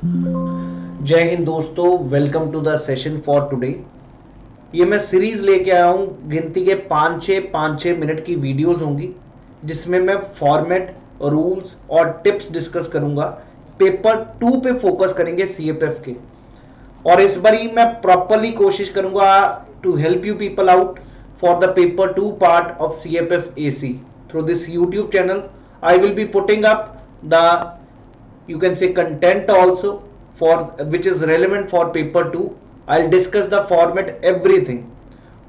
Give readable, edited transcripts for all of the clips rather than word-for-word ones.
जय हिंद दोस्तों, welcome to the session for today. ये मैं सीरीज लेके आया हूँ, गिनती के 5-6 मिनट की वीडियोस होंगी जिसमें मैं फॉर्मेट, रूल्स और टिप्स डिस्कस करूंगा। पेपर 2 पे फोकस करेंगे सीएपीएफ के। और इस बार ही मैं प्रॉपरली कोशिश करूंगा to help you people out for the paper 2 part of CAPF AC through this YouTube channel. I will be putting up the, you can say, content also for which is relevant for paper 2. I'll discuss the format everything।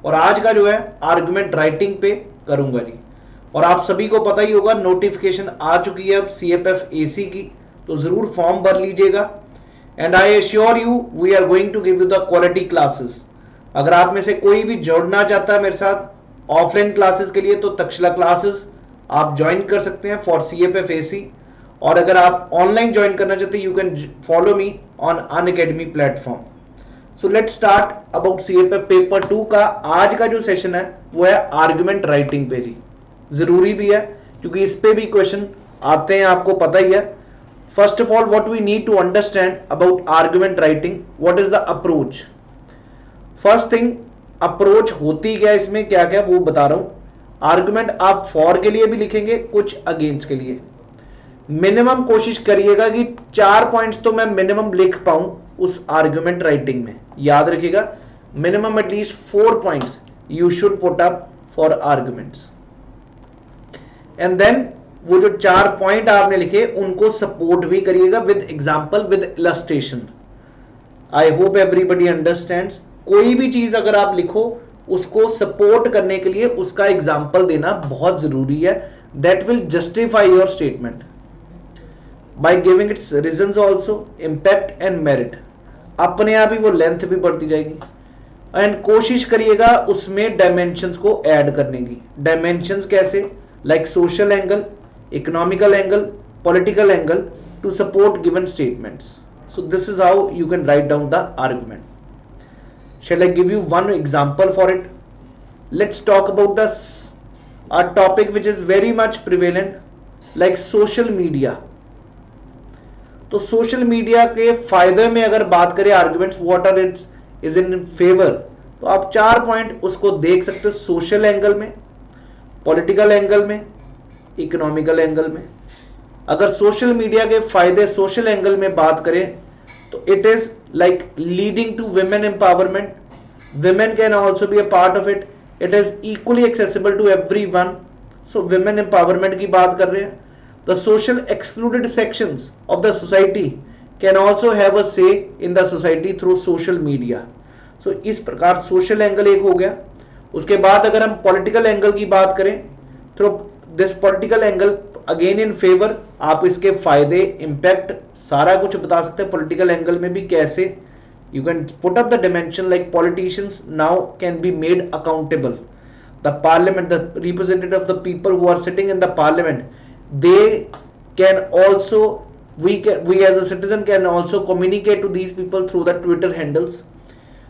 और आज का जो है argument writing पे करूंगा जी। और आप सभी को पता ही होगा, नोटिफिकेशन आ चुकी है अब सीएपीएफ एसी की, तो जरूर फॉर्म भर लीजिएगा। And I assure you we are going to give you the quality classes. अगर आप में से कोई भी जुड़ना चाहता है मेरे साथ ऑफलाइन क्लासेस के लिए, तो तक्षशिला क्लासेस आप ज्वाइन कर सकते हैं फॉर सीएपीएफ एसी। और अगर आप ऑनलाइन ज्वाइन करना चाहते हैं, you can follow me on Unacademy platform. So let's start about CAPF paper 2 का। आज का जो सेशन है वो है आर्गुमेंट राइटिंग पे जी। जरूरी भी है क्योंकि इस पे भी क्वेश्चन आते हैं, आपको पता ही है। First of all, what we need to understand about argument writing, what is the approach. First thing, approach होती क्या, इसमें क्या क्या वो बता रहा हूं। आर्गुमेंट आप फॉर के लिए भी लिखेंगे, कुछ अगेंस्ट के लिए। मिनिमम कोशिश करिएगा कि 4 पॉइंट्स तो मैं मिनिमम लिख पाऊं उस आर्गुमेंट राइटिंग में। याद रखिएगा, minimum at least 4 points you should put up for arguments. And then वो जो 4 पॉइंट आपने लिखे उनको सपोर्ट भी करिएगा with example, with illustration. I hope everybody understands. कोई भी चीज अगर आप लिखो, उसको सपोर्ट करने के लिए उसका एग्जाम्पल देना बहुत जरूरी है। That will justify your statement by giving its reasons also, impact and merit। अपने आप ही वो लेंथ भी बढ़ती जाएगी। एंड कोशिश करिएगा उसमें डायमेंशंस को ऐड करने की। डायमेंशंस कैसे, like social angle, economical angle, political angle to support given statements. So this is how you can write down the argument. Shall I give you one example for it. Let's talk about the a topic which is very much prevalent like social media। तो social media के फायदे में अगर बात करें, arguments what are its is in favour, तो आप 4 point उसको देख सकते हो। सोशल एंगल में, पॉलिटिकल एंगल में, इकोनॉमिकल एंगल में। अगर सोशल मीडिया के फायदे सोशल एंगल में बात करें तो it is like leading to women empowerment. Women can also be a part of it. It is equally accessible to everyone. So women empowerment की बात कर रहे हैं। The social excluded sections of the society can also have a say in the society through social media। So इस प्रकार social angle एक हो गया। उसके बाद अगर हम पॉलिटिकल एंगल की बात करें, through this political angle again in favour, आप इसके फायदे, इंपैक्ट सारा कुछ बता सकते हैं। पॉलिटिकल एंगल में भी कैसे you can put up the dimension, like politicians now can be made accountable. The parliament, the representative of the people who are sitting in the parliament, they can also, we as a citizen can also communicate to these people through the Twitter handles।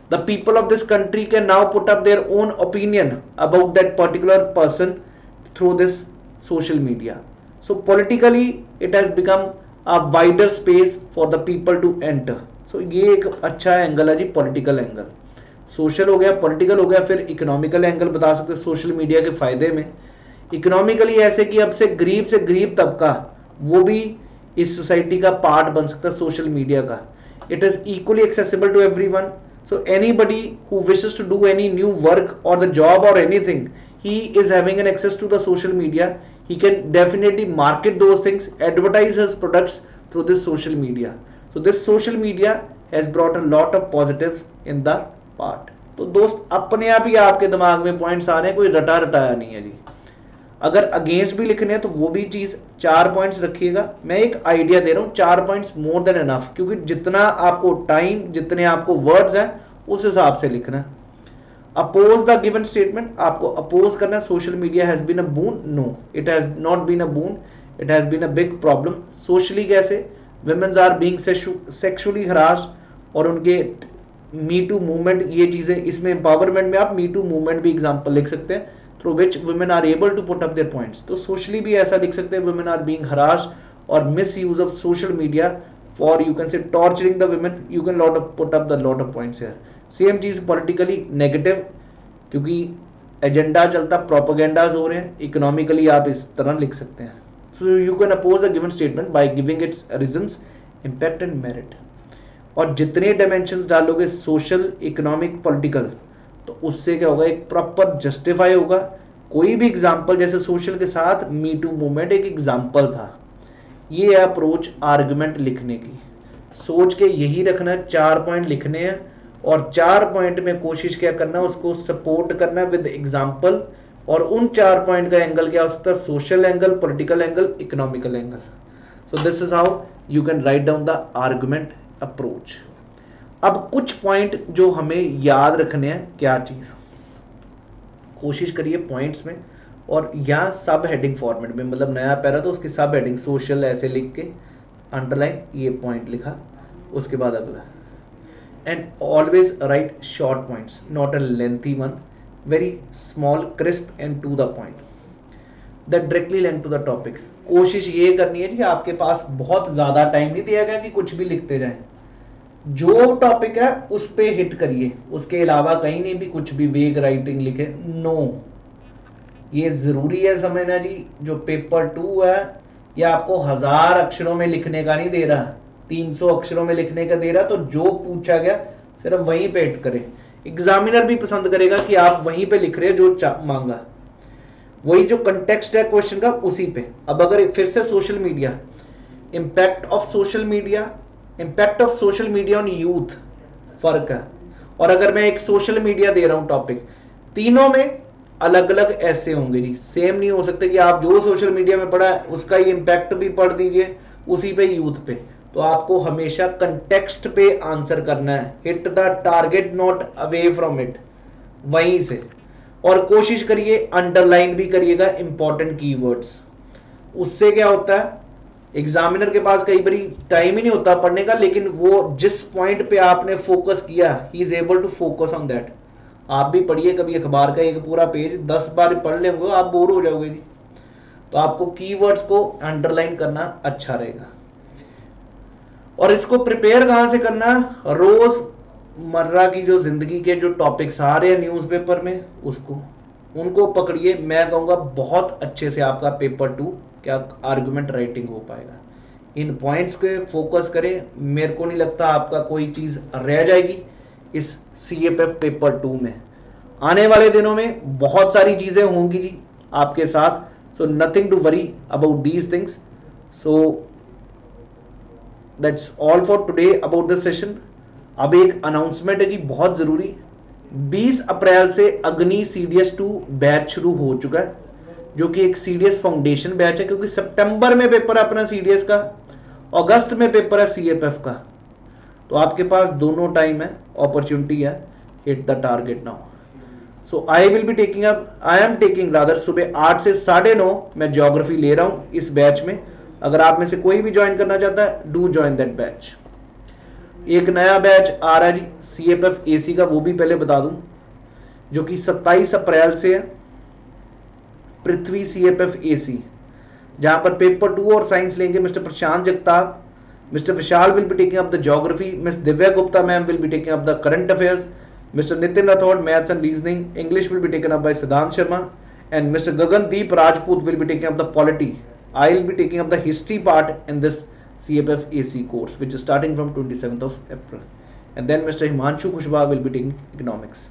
The people of this country can now put up their own opinion about that particular person through this social media। So politically it has become a wider space for the people to enter। So ये एक अच्छा angle है जी, political angle. Social हो गया, political हो गया, फिर economical angle बता सकते हैं सोशल मीडिया के फायदे में। इकोनॉमिकली ऐसे कि अब से गरीब तबका वो भी इस सोसाइटी का पार्ट बन सकता है सोशल मीडिया का। It is equally accessible to everyone. So anybody who wishes to do any new work और द जॉब और anything, he is having an access to the social media. He can definitely market those things, advertise his products through this social media. So this social media has brought a lot of positives in the part. तो दोस्त, अपने आप ही आपके दिमाग में points आ रहे हैं, कोई रटा रटाया नहीं है जी। अगर अगेंस्ट भी लिखने हैं तो वो भी चीज 4 पॉइंट्स रखिएगा। मैं एक आइडिया दे रहा हूं, 4 पॉइंट्स मोर देन एनफ, क्योंकि जितना आपको टाइम, जितने आपको वर्ड्स हैं उस हिसाब से लिखना है। अपोज द गिवन स्टेटमेंट, आपको अपोज करना है। Social media has been a boon, no it has not been a boon, it has been a big problem. Socially कैसे, women's are being sexually harassed, और उनके मी टू मूवमेंट, ये चीजें इसमें empowerment में आप मी टू मूवमेंट भी एग्जाम्पल लिख सकते हैं through which women are able to put up their points। तो socially भी ऐसा लिख सकते हैं, women are being harassed or misuse of social media for you can say torturing the women, you can put up the lot of points here. Same चीज politically negative, क्योंकि agenda चलता, प्रोपेगेंडाज हो रहे हैं, इकोनॉमिकली आप इस तरह लिख सकते हैं. So you can oppose the given statement by giving its reasons, impact and merit. और जितने डायमेंशंस डालोगे सोशल, इकोनॉमिक, पॉलिटिकल, तो उससे क्या होगा, एक प्रॉपर जस्टिफाई होगा. कोई भी एग्जाम्पल, जैसे सोशल के साथ मी टू मूवमेंट एक एग्जाम्पल था. ये अप्रोच आर्गुमेंट लिखने की, सोच के यही रखना है, 4 पॉइंट लिखने हैं और 4 पॉइंट में कोशिश क्या करना, उसको सपोर्ट करना विद एग्जाम्पल. और उन 4 पॉइंट का एंगल क्या हो सकता है, social angle, political angle, economical angle. So this is how you can write down the argument approach. अब कुछ पॉइंट जो हमें याद रखने हैं, क्या चीज, कोशिश करिए पॉइंट्स में, और यहाँ सब हेडिंग फॉर्मेट में, मतलब नया पैरा तो उसकी सब हेडिंग सोशल ऐसे लिख के अंडरलाइन, ये पॉइंट लिखा, उसके बाद अगला. And always write short points, not a lengthy one, very small, crisp and to the point, that directly link to the topic. कोशिश ये करनी है कि आपके पास बहुत ज्यादा टाइम नहीं दिया गया कि कुछ भी लिखते जाएं. जो टॉपिक है उस पे हिट करिए, उसके अलावा कहीं नहीं भी कुछ भी वेग राइटिंग लिखे, नो. ये जरूरी है समझना जी, जो पेपर 2 है ये आपको 1000 अक्षरों में लिखने का नहीं दे रहा, 300 अक्षरों में लिखने का दे रहा. तो जो पूछा गया सिर्फ वहीं पे हिट करें. एग्जामिनर भी पसंद करेगा कि आप वहीं पे लिख रहे हो जो मांगा, वही जो कंटेक्स्ट है क्वेश्चन का उसी पे. अब अगर फिर से social media, impact of social media, impact of social media on youth, फर्क है. और अगर मैं एक सोशल मीडिया दे रहा हूं टॉपिक, तीनों में अलग अलग ऐसे होंगे जी, सेम नहीं हो सकते कि आप जो सोशल मीडिया में पढ़ा है उसका ही इंपैक्ट भी पढ़ दीजिए उसी पे यूथ पे. तो आपको हमेशा कंटेक्स्ट पे आंसर करना है, hit the target not away from it, वहीं से. और कोशिश करिए अंडरलाइन भी करिएगा इंपॉर्टेंट कीवर्ड्स. उससे क्या होता है, एग्जामिनर के पास कई बार टाइम ही नहीं होता पढ़ने का, लेकिन वो जिस पॉइंट पे आपने फोकस किया, he is able to focus on that. आप भी पढ़िए कभी अखबार का एक पूरा पेज 10 बार पढ़ लेंगे आप बोर हो जाओगे जी. तो आपको कीवर्ड्स को अंडरलाइन करना अच्छा रहेगा. और इसको प्रिपेयर कहां से करना, रोज मर्रा की जो जिंदगी के जो टॉपिक्स आ रहे हैं न्यूज़पेपर में, उनको पकड़िए. मैं कहूंगा बहुत अच्छे से आपका पेपर 2 क्या आर्गुमेंट राइटिंग हो पाएगा. इन पॉइंट्स पे फोकस करें, मेरे को नहीं लगता आपका कोई चीज रह जाएगी इस CFF पेपर 2 में. आने वाले दिनों में बहुत सारी चीजें होंगी जी आपके साथ. So nothing to worry about these things. So that's all for today about this session. अब एक अनाउंसमेंट है जी बहुत जरूरी, 20 अप्रैल से अग्नि CDS2 बैच शुरू हो चुका है, जो कि एक CDS फाउंडेशन बैच है, क्योंकि सितंबर में पेपर है अपना CDS का, अगस्त में पेपर है CFF का. तो आपके पास दोनों टाइम है, अपॉर्चुनिटी है, hit the target now. So I am taking rather सुबह 8 से 9:30 मैं ज्योग्राफी ले रहा हूं इस बैच में. अगर आप में से कोई भी ज्वाइन करना चाहता है, डू ज्वाइन दैट बैच. एक नया बैच आ रहा है जी CFF AC का, वो भी पहले बता दूं, जो कि 27 अप्रैल से है, पृथ्वी CFF AC, जहां पर पेपर 2 और साइंस लेंगे mister Prashant Jagtap, mister Vishal will be taking up the geography, miss Divya Gupta ma'am will be taking up the current affairs, mister Nitin Rathod maths and reasoning, English will be taken up by Siddhant Sharma, and mister Gagandeep Rajput will be taking up the polity. I will be taking up the history part in this CFF AC course, which is starting from 27th of April, and then Mr. Himanshu Kushwaha will be taking economics.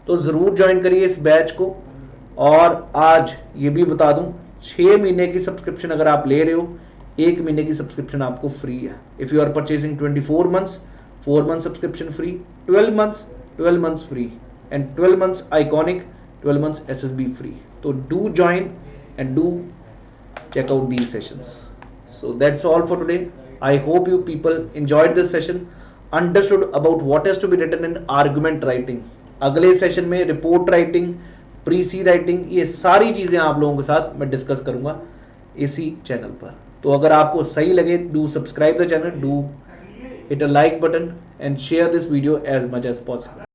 तो जरूर join करिए इस batch को. और आज ये भी बता दूं, 6 महीने की सब्सक्रिप्शन अगर आप ले रहे हो, 1 महीने की सब्सक्रिप्शन आपको फ्री है. If you are purchasing 24 months, 4 months subscription free, 12 months free, and 12 months iconic, 12 months SSB free. तो do join and do check out these sessions. So that's all for today. I hope you people enjoyed this session, understood about what has to be written in argument writing. अगले session में report writing, प्री-सी writing, ये सारी चीजें आप लोगों के साथ मैं डिस्कस करूंगा इसी चैनल पर. तो अगर आपको सही लगे, do subscribe the channel, do hit a like button and share this video as much as possible.